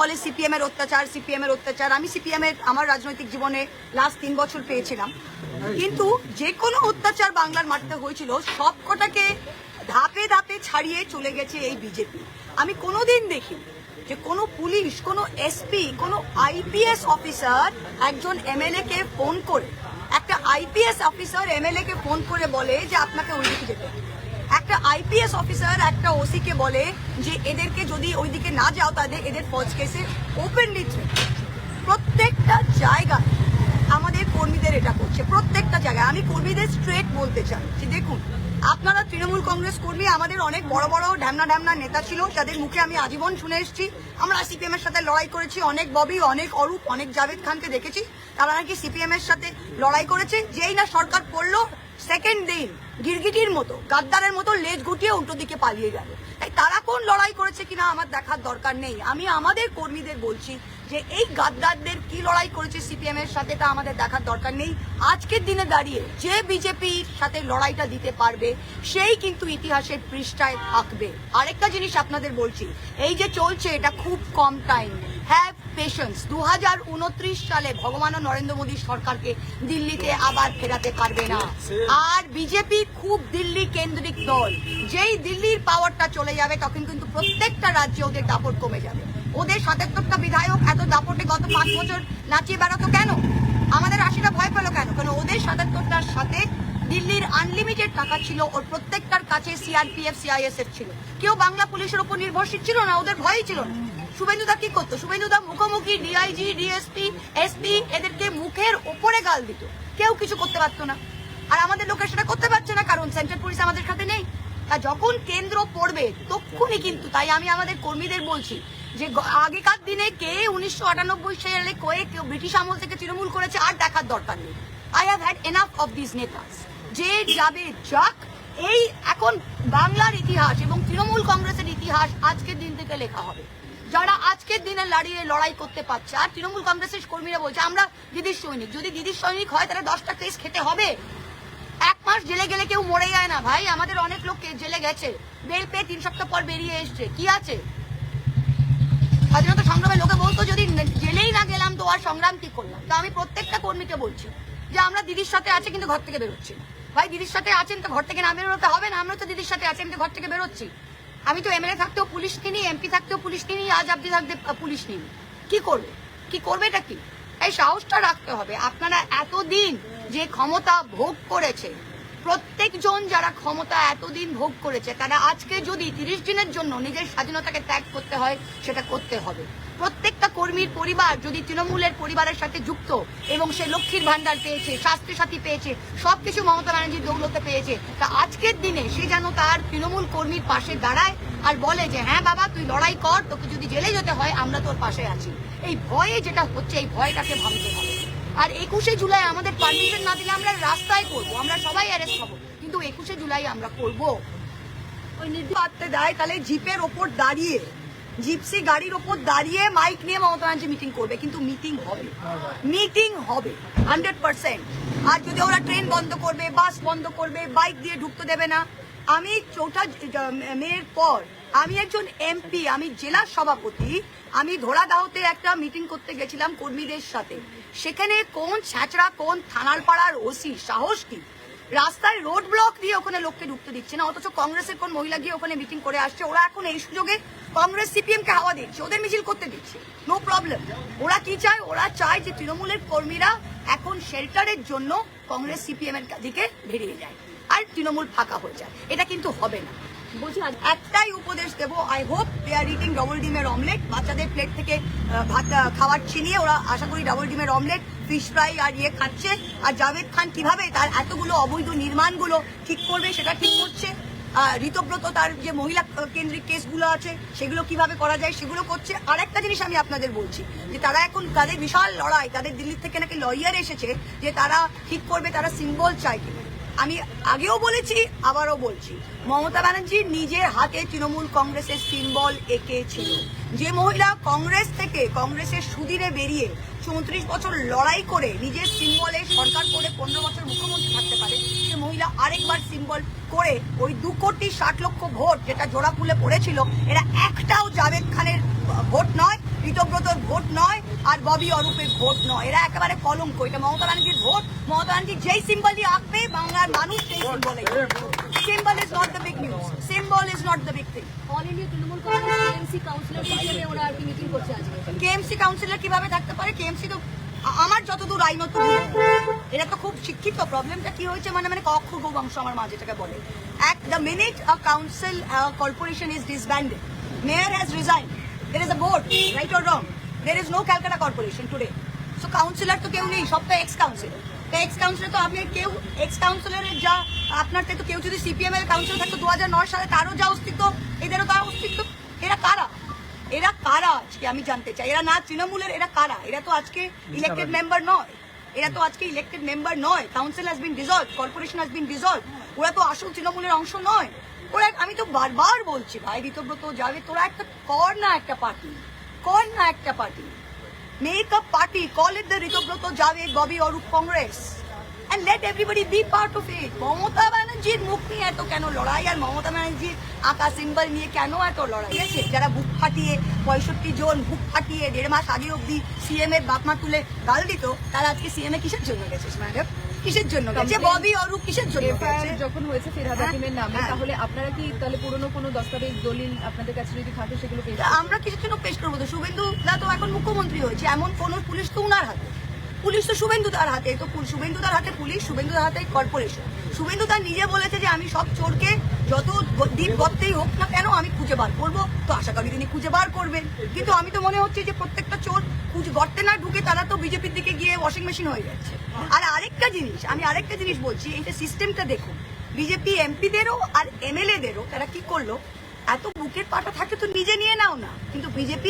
বলে সিপিএম এর অত্যাচার, সিপিএম এর অত্যাচার। আমি সিপিএম এর আমার রাজনৈতিক জীবনে লাস্ট 3 বছর পেয়েছিলাম, কিন্তু যে কোনো অত্যাচার বাংলার মাটিতে হয়েছিল সবকটাকে ধাপে ধাপে ছাড়িয়ে চলে গেছে এই বিজেপি। আমি কোনোদিন দেখি যে কোনো পুলিশ, কোনো এসপি, কোনো আইপিএস অফিসার একজন এমএলএ কে ফোন করে, একটা আইপিএস অফিসার এমএলএ কে ফোন করে বলে যে আপনাকে ওইদিকে যেতে হবে। একটা আইপিএস অফিসার একটা ওসি কে বলে যে এদেরকে যদি ওইদিকে না যাও তাদের এদের ফলস কেসে ওপেনলি থ্রেট। প্রত্যেকটা জায়গায় আমাদের কর্মীদের এটা করছে, প্রত্যেকটা জায়গায়। আমি কর্মীদের স্ট্রেট বলতে চাই যে দেখুন, আপনারা তৃণমূল কংগ্রেস কর্মী, আমাদের অনেক বড় বড় ঢ্যামনা ঢ্যামনা নেতা ছিল যাদের মুখে আমি আজীবন শুনে এসেছি আমরা সিপিএম এর সাথে লড়াই করেছি। অনেক ববি, অনেক অরূপ, অনেক জাভেদ খানকে দেখেছি তারা নাকি সিপিএম এর সাথে লড়াই করেছে। যেই না সরকার পড়লো সেকেন্ড দিন গিরগিটির মতো, গাদ্দারের মতো লেজ গুটিয়ে উল্টো দিকে পালিয়ে গেল। তাই তারা কোন লড়াই করেছে কিনা আমার দেখার দরকার নেই। আমি আমাদের কর্মীদের বলছি যে এই গাদ্দারদের কি লড়াই করেছে সিপিএম এর সাথে তা আমাদের দেখার দরকার নেই। আজকের দিনে দাঁড়িয়ে যে বিজেপির সাথে লড়াইটা দিতে পারবে সেই কিন্তু ইতিহাসের পৃষ্ঠায় থাকবে। আরেকটা জিনিস আপনাদের বলছি, এই যে চলছে এটা খুব কম টাইম, হ্যাভ পেশেন্স। 2029 সালে ভগবান নরেন্দ্র মোদী সরকারকে দিল্লিতে আবার ফেরাতে পারবে না। আর বিজেপি খুব দিল্লি কেন্দ্রিক দল, যেই দিল্লির পাওয়ারটা চলে যাবে তখন কিন্তু প্রত্যেকটা রাজ্যে ওদের দাপট কমে যাবে। ওদের 77টা বিধায়ক এত দাপটে গত 5 বছর নাচিয়ে বেড়াতো কেন? আমাদের 80টা ভয় পেল কেন? কারণ ওদের 77টার সাথে দিল্লির আনলিমিটেড টাকা ছিল, ওর প্রত্যেকটার কাছে সিআরপিএফ সিআইএসএফ ছিল। কেউ বাংলা পুলিশের উপর নির্ভরশীল ছিল না, ওদের ভয়ই ছিল না। শুভেন্দুদা কি করতো? শুভেন্দুদা মুখোমুখি ডিআইজি, ডিএসপি, এসপি এদেরকে মুখের ওপরে গাল দিত, কেউ কিছু করতে পারতো না। আর আমাদের লোকের সেটা করতে পারছে না কারণ সেন্ট্রাল পুলিশ আমাদের সাথে নেই। আর যখন কেন্দ্র পড়বে তখনই কিন্তু, তাই আমি আমাদের কর্মীদের বলছি যে আগেকার দিনে কে 1998 সালে কেউ ব্রিটিশ আমল থেকে তৃণমূল করেছে আর দেখার দরকার নেই। I have had enough of this নেতাস। যে যাবে যাক, এই এখন বাংলার ইতিহাস এবং তৃণমূল কংগ্রেসের ইতিহাস আজকের দিন থেকে লেখা হবে। যারা আজকের দিনে লড়াই করতে পারছে, আর তৃণমূল কংগ্রেসের কর্মীরা বলছে আমরা দিদির সৈনিক। যদি দিদির সৈনিক হয় তাহলে 10টা কেস খেতে হবে। 1 মাস জেলে গেলে কেউ মরে যায় না ভাই। আমাদের অনেক লোক জেলে গেছে, বেল পেয়ে 3 সপ্তাহ পর বেরিয়ে এসছে। কি আছে? স্বাধীনতা সংগ্রামে লোকে বলতো যদি জেলেই না গেলাম তো আর সংগ্রাম কি করলাম। তো আমি প্রত্যেকটা কর্মীকে বলছি যে আমরা দিদির সাথে আছি কিন্তু ঘর থেকে বেরোচ্ছি না। ভাই দিদির সাথে আছেন তো ঘর থেকে না বেরোতে হবে না? আমরা তো দিদির সাথে আছি, আমি তো ঘর থেকে বেরোচ্ছি। আমি তো এমএলএ থাকতেও পুলিশ কিনি, এমপি থাকতেও পুলিশ কিনি, আজ আব্দি থাকতে পুলিশ নিই। কি করবে? কি করবে এটা কি? এই সাহসটা রাখতে হবে। আপনারা এতদিন যে ক্ষমতা ভোগ করেছে, প্রত্যেকজন যারা ক্ষমতা এতদিন ভোগ করেছে তারা আজকে যদি 30 দিনের জন্য নিজের স্বাধীনতাকে ত্যাগ করতে হয় সেটা করতে হবে। প্রত্যেকটা কর্মীর পরিবার যদি তৃণমূলের পরিবারের সাথে যুক্ত এবং সে লক্ষ্মীর ভান্ডার পেয়েছে, স্বাস্থ্য সাথী পেয়েছে, সবকিছু মমতা ব্যানার্জির দৌলতে পেয়েছে, তা আজকের দিনে সে যেন তার তৃণমূল কর্মীর পাশে দাঁড়ায় আর বলে যে হ্যাঁ বাবা তুই লড়াই কর, তোকে যদি জেলে যেতে হয় আমরা তোর পাশে আছি। এই ভয়ে যেটা হচ্ছে এই ভয়টাকে ভাঙতে হবে। আর 21শে জুলাই আমাদের পারমিশন না দিলে আমরা রাস্তায় করবো, আমরা সবাই অ্যারেস্ট হবো, কিন্তু 21শে জুলাই আমরা করবো। ওই নির্দিষ্ট দেয় তাহলে জিপের ওপর দাঁড়িয়ে, জিপসি গাড়ির ওপর দাঁড়িয়ে মাইক নিয়ে মমতা ব্যানার্জি মিটিং করবে, কিন্তু মিটিং হবে, মিটিং হবে 100%। আর যদি ওরা ট্রেন বন্ধ করবে, বাস বন্ধ করবে, বাইক দিয়ে ঢুকতে দেবে না। আমি 4 মের পর আমি একজন এমপি, আমি জেলা সভাপতি, আমি ধোলাদাহতে একটা মিটিং করতে গেছিলাম কর্মীদের সাথে। সেখানে কোন ছ্যাচড়া, কোন থানার পাড়ার ওসি সাহস কি রাস্তায় রোড ব্লক দিয়ে ওখানে লোককে ঢুকতে দিচ্ছে না, অথচ কংগ্রেসের কোন মহিলা গিয়ে ওখানে মিটিং করে আসছে। ওরা এখন এই সুযোগে কংগ্রেস সিপিএম কে হাওয়া দিচ্ছে, ওদের মিছিল করতে দিচ্ছে, নো প্রবলেম। ওরা কি চায়? ওরা চায় যে তৃণমূলের কর্মীরা এখন শেল্টারের জন্য কংগ্রেস সিপিএম এর দিকে বেরিয়ে যায় আর তৃণমূল ফাঁকা হয়ে যায়। এটা কিন্তু হবে না। বলছি একটাই উপদেশ দেবো, I hope they are eating double ডিমের অমলেট। বাচ্চাদের প্লেট থেকে ভাত খাবার ছিনিয়ে ওরা আশা করি ডবল ডিমের অমলেট, ফিশ ফ্রাই আর খাচ্ছে। আর জাভেদ খান কিভাবে তার এতগুলো অবৈধ নির্মাণগুলো ঠিক করবে সেটা ঠিক করছে। ঋতব্রত তার যে মহিলা কেন্দ্রিক কেসগুলো আছে সেগুলো কিভাবে করা যায় সেগুলো করছে। আর একটা জিনিস আমি আপনাদের বলছি যে তারা এখন তাদের বিশাল লড়াই, তাদের দিল্লি থেকে নাকি লয়ার এসেছে যে তারা ঠিক করবে, তারা সিম্বল চায় কিনা। আমি আগেও বলেছি আবারও বলছি, মমতা ব্যানার্জি নিজের হাতে তৃণমূল কংগ্রেসের সিম্বল এঁকেছিল। যে মহিলা কংগ্রেস থেকে কংগ্রেসের সুদিরে বেরিয়ে 34 বছর লড়াই করে নিজের সিম্বলে সরকার করে 15 বছর মুখ্যমন্ত্রী থাকতে পারে, সে মহিলা আরেকবার সিম্বল করে ওই 2,60,00,000 ভোট যেটা জোড়াফুলে পড়েছিল, এরা একটাও জাভেদ খানের ভোট নয়, ঋতব্রতর ভোট নয় আর ববি অরূপের ভোট নয়, এরা একেবারে কলঙ্ক। এটা মমতা ব্যানার্জির ভোট। মমতা ব্যানার্জি যেই সিম্বলই আঁকবে বাংলার মানুষ সেই সিম্বলে। Symbol is not the big news, symbol is not the big thing. All India Trinamool Congress KMC councillor হিসেবে ওরা আর কি মিটিং করছে আজকে। কেএমসি কাউন্সিলর কিভাবে থাকতে পারে? কেএমসি তো আমার যতদূর আইনত এটা তো খুব শিক্ষিত। প্রবলেমটা কি হয়েছে মানে মানে কক্ষ গোবংশ আমার মা যেটাকে বলে। The minute a council corporation is disbanded, mayor has resign, there is a board, right or wrong, there is no Calcutta corporation today, so councillor তো কেউ নেই, সব তো এক্স কাউন্সিলর। তো এক্স কাউন্সিলর তো আপনি কেউ এক্স কাউন্সিলরের যা আপনার তো কেউ যদি সিপিএম এর কাউন্সিলর থাকতো 2009 সালে, তারও যা অস্তিত্ব এদেরও তার অস্তিত্ব। এরা কারা? এরা কারা আজকে আমি জানতে চাই। এরা না তৃণমূলের, এরা কারা? এরা তো আজকে ইলেক্টেড মেম্বার নয়, এরা তো আজকে ইলেক্টেড মেম্বার নয়। Council has been dissolve, corporation has been dissolve. ওরা তো আসল তৃণমূলের অংশ নয়। ওরা, আমি তো বারবার বলছি ভাই ঋতব্রত যাবে, তোরা একটা কর না, একটা পার্টি কর না, একটা party make a party, call it the Ritabrata যাবে Bobby Arup Congress and let everybody be part of it. Mamata ব্যানার্জির মুখ নিয়ে এত কেন লড়াই, আর মমতা ব্যানার্জির আঁকা সিম্বল নিয়ে কেন এত লড়াই? আছে যারা বুক ফাটিয়ে 65 জন বুক ফাটিয়ে 1.5 মাস আগে অব্দি সিএম এর বাপমা তুলে গাল দিত, তারা আজকে সিএম এ কিসের জন্য গেছে ম্যাডাম? কিসের জন্য গেছে? ববি অরূপ কিসের জন্য গেছে? যখন হয়েছে ফিরহাদ হাকিমের নামে, তাহলে আপনারা কি তাহলে পুরনো কোনো দস্তাবেজ দলিল আপনাদের কাছে যদি থাকে সেগুলো পেশ করবেন? আমরা কিসের জন্য পেশ করবো? তো শুভেন্দু দা তো এখন মুখ্যমন্ত্রী হয়েছে, এমন কোন পুলিশ তো উনার হাতে, পুলিশ তো শুভেন্দু তার হাতে, তো শুভেন্দু তার হাতে পুলিশ, শুভেন্দু তার হাতে কর্পোরেশন। শুভেন্দু তার নিজে বলেছে যে আমি সব চোরকে যত দ্বীপ গর্তেই হোক না কেন আমি খুঁজে বার করবো। তো আশা করি তিনি খুঁজে বার করবেন, কিন্তু আমি তো মনে হচ্ছে যে প্রত্যেকটা চোর গর্তে না ঢুকে তারা তো বিজেপির দিকে গিয়ে ওয়াশিং মেশিন হয়ে যাচ্ছে। আর আরেকটা জিনিস, আমি আরেকটা জিনিস বলছি, এইটা সিস্টেমটা দেখুন, বিজেপি এমপিদেরও আর এমএলএদেরও তারা কি করলো, এত বুকের পাটা থাকে তো নিজে নিয়ে নাও না, কিন্তু বিজেপি